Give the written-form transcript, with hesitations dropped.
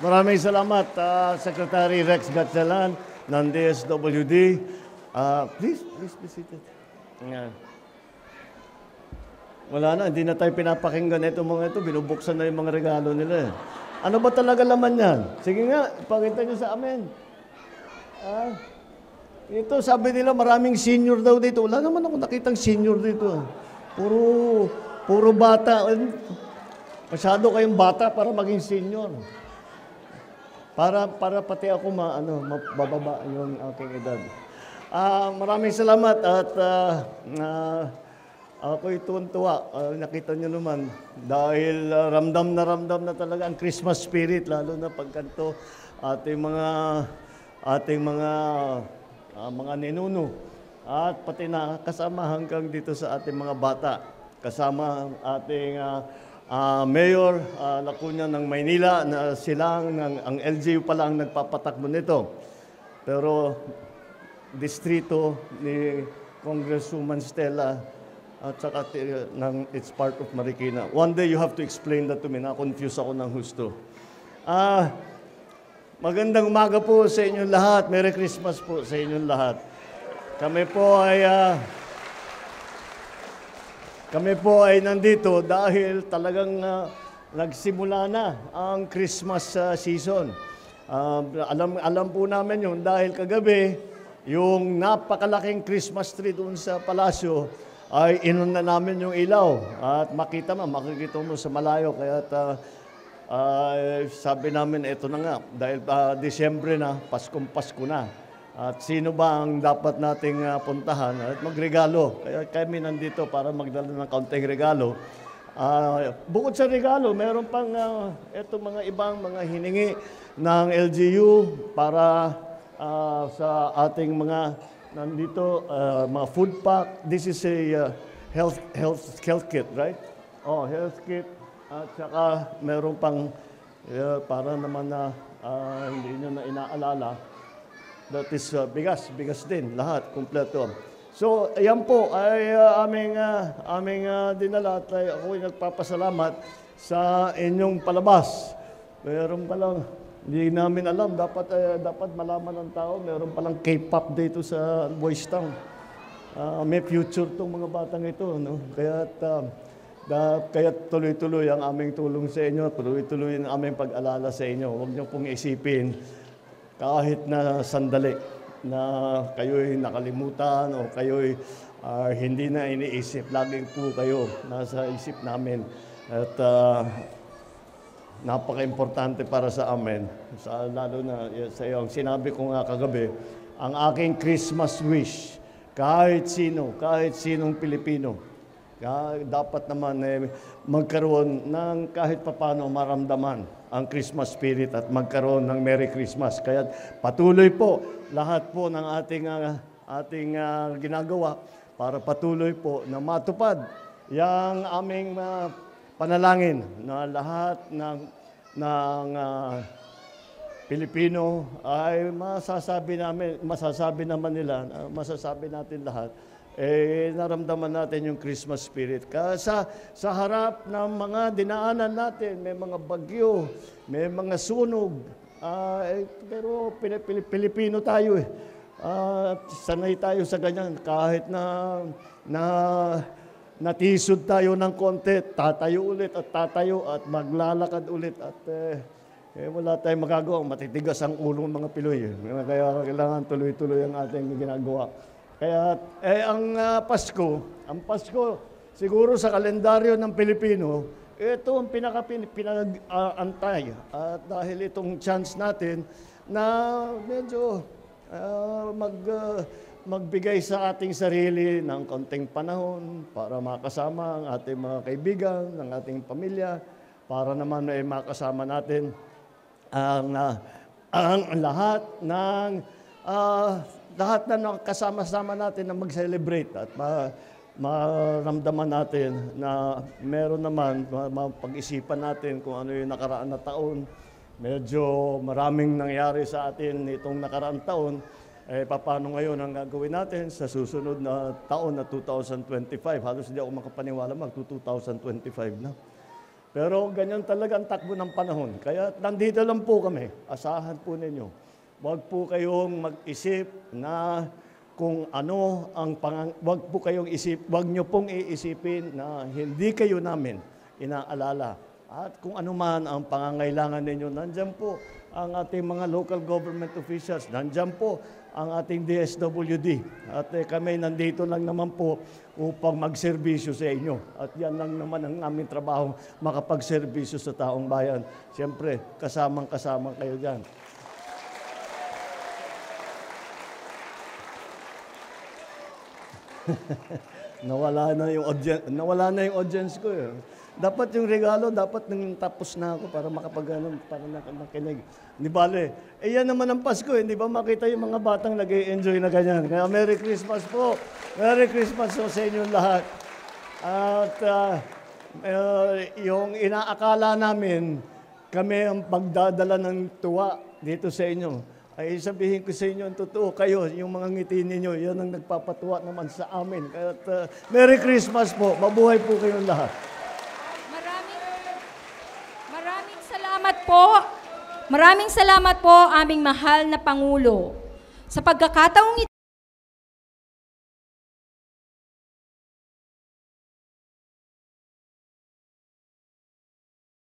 Maraming salamat, Secretary Rex Gatchalan ng DSWD. Please be seated. Yeah. Wala na, hindi na tayo pinapakinggan itong mga ito. Binubuksan na yung mga regalo nila. Ano ba talaga laman yan? Sige nga, ipakita nyo sa amin. Ito, sabi nila maraming senior daw dito. Wala naman ako nakitang senior dito. Puro bata. Masyado kayong bata para maging senior. Para pati ako mababa yung aking edad. Maraming salamat at ako'y tuwan-tuwa. Nakita nyo naman dahil ramdam na talaga ang Christmas spirit, lalo na pagkanto ating mga ninuno at pati na kasama hanggang dito sa ating mga bata. Kasama ating Mayor Lacuna ng Maynila na ang LGU pala ang nagpapatakbo nito. Pero distrito ni Congresswoman Stella at saka it's part of Marikina. One day you have to explain that to me. Na-confuse ako ng husto. Magandang umaga po sa inyong lahat. Merry Christmas po sa inyong lahat. Kami po ay nandito dahil talagang nagsimula na ang Christmas season. Alam po namin yun dahil kagabi, yung napakalaking Christmas tree doon sa palasyo ay inon na namin yung ilaw. At makikita mo sa malayo. Kaya sabi namin, ito na nga, dahil Disyembre na, Pasko na. At sino ba ang dapat nating puntahan at magregalo? Kaya kami nandito para magdala ng kaunting regalo. Bukod sa regalo, meron pang mga ibang mga hiningi ng LGU para sa ating mga nandito, mga food pack. This is a health kit, right? Health kit. At saka meron pang para naman na hindi nyo na inaalala. That is bigas din, lahat, kumpleto. So, ayan po ay aming dinala at ako'y nagpapasalamat sa inyong palabas. Meron palang, hindi namin alam, dapat malaman ng tao, meron palang K-pop dito sa Boys Town. May future tong mga batang ito, no? Kaya tuloy-tuloy ang aming tulong sa inyo, tuloy-tuloy ang aming pag-alala sa inyo. Huwag niyo pong isipin kahit na sandali na kayo'y nakalimutan o kayo'y hindi na iniisip. Laging po kayo nasa isip namin. At napaka-importante para sa amin. Lalo na sa iyo. Sinabi ko nga kagabi, ang aking Christmas wish, kahit sinong Pilipino, dapat naman magkaroon ng kahit papano maramdaman ang Christmas spirit at magkaroon ng Merry Christmas. Kaya patuloy po lahat po ng ating ginagawa para patuloy po na matupad yung aming panalangin na lahat ng Pilipino ay masasabi natin lahat, naramdaman natin yung Christmas spirit. Sa harap ng mga dinaanan natin, may mga bagyo, may mga sunog, pero Pilipino tayo sanay tayo sa ganyan. Kahit na natisod tayo ng konti, tatayo at maglalakad ulit at wala tayong magagawa. Matitigas ang ulo ng mga Pinoy. Kaya kailangan tuloy-tuloy ang ating ginagawa. Kaya ang Pasko, siguro sa kalendaryo ng Pilipino, ito ang pinag-antay. At dahil itong chance natin na medyo magbigay sa ating sarili ng konting panahon para makasama ang ating mga kaibigan, ng ating pamilya, para naman ay makasama natin ang lahat na kasama-sama natin na mag-celebrate at maramdaman natin na meron naman, mapag-isipan natin kung ano yung nakaraan na taon. Medyo maraming nangyari sa atin itong nakaraang taon. Paano ngayon ang gagawin natin sa susunod na taon na 2025? Halos hindi ako makapaniwala mag-2025 na. Pero ganyan talaga ang takbo ng panahon. Kaya nandito lang po kami. Asahan po ninyo. Huwag po kayong mag-isip na kung ano ang huwag niyo pong iisipin na hindi kayo namin inaalala. At kung ano man ang pangangailangan ninyo, nandyan po ang ating mga local government officials, nandyan po ang ating DSWD. At kami nandito lang naman po upang magserbisyo sa inyo. At yan lang naman ang aming trabaho, makapagserbisyo sa taong bayan. Siyempre, kasamang-kasama kayo dyan. Nawala na yung audience ko. Eh. Dapat yung regalo, dapat nang tapos na ako para para nakinig. Di bale, yan naman ang Pasko, hindi ba makita yung mga batang nag-i-enjoy na ganyan. Kaya Merry Christmas po. Merry Christmas po sa inyong lahat. At yung inaakala namin, kami ang pagdadala ng tuwa dito sa inyo. Ay sabihin ko sa inyo, ang totoo kayo, yung mga ngiti ninyo, yan ang nagpapatuwa naman sa amin. Kaya Merry Christmas po. Mabuhay po kayong lahat. Maraming salamat po. Maraming salamat po aming mahal na Pangulo. Sa pagkakataong ito,